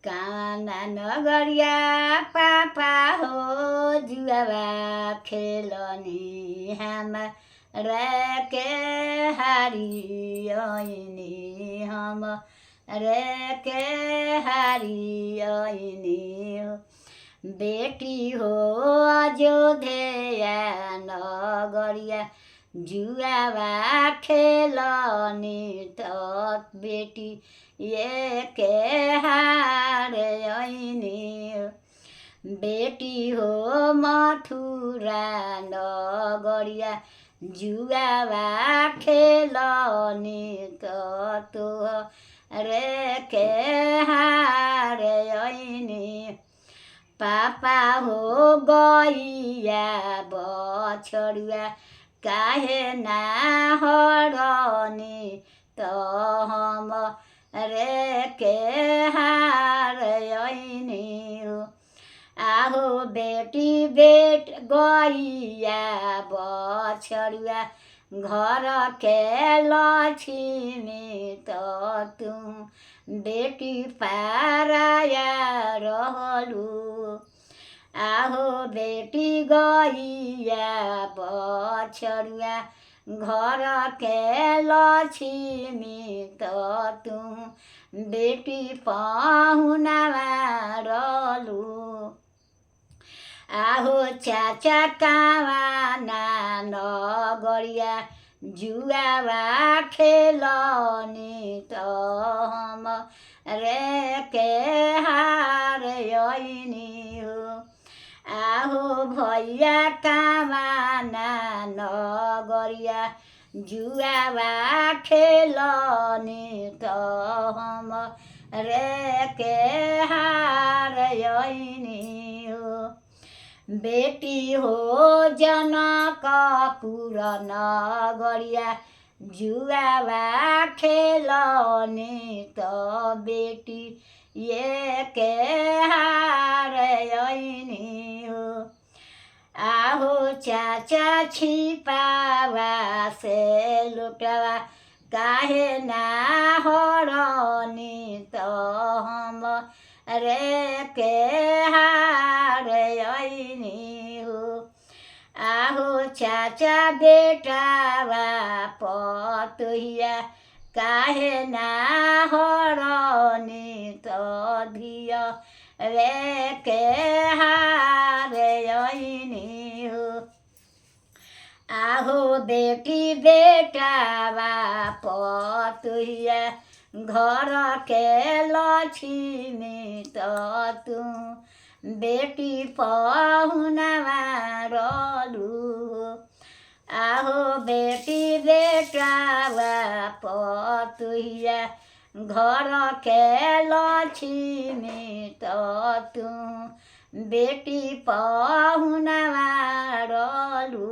काना नगरिया पापा हो जुआवा खेलनी हमरा के हारी ऐनी हम रे के हारी ऐनी बेटी हो अयोध्या नगरिया जुआवा खेलनी त बेटी ये के हारे ऐनी बेटी हो मथुरा नगरिया जुआवा खेलनी त तो रे के हारे ऐनी पापा हो गैया बछड़ुआ काहे ना हरनी त हम रे के हार ऐनी आहो बेटी बेट गैया बछड़ुआ घर के लक्ष्मी त तुम बेटी पाराया रहलू आहो बेटी गैया बछड़ुआ घर के लक्ष्मी त तुम बेटी पाहुनावा रहलू आहो चाचा कावाना नगरिया जुआवा खेलनी त हम रे के हार ऐनी आहो भैया कावाना नगरिया जुआवा खेलनी त हम रे के हार ऐनी बेटी हो जनकपुर नगरिया जुआवा खेलनी त बेटी ये के हार ऐनी आहो चाचा छिपावा से लुटावा काहे ना हरनी त हम रे के हार ऐनी आहो चाचा बेटावा पतोहिया काहे ना हरनी त धिया रे के हार ऐनी आहो बेटी बेटावा पतोहिया घर के लक्ष्मी त तुम बेटी पाहुनावा रहलू आहो बेटी बेटावा पतोहिया घर के लक्ष्मी त तुम बेटी पाहुनावा रहलू।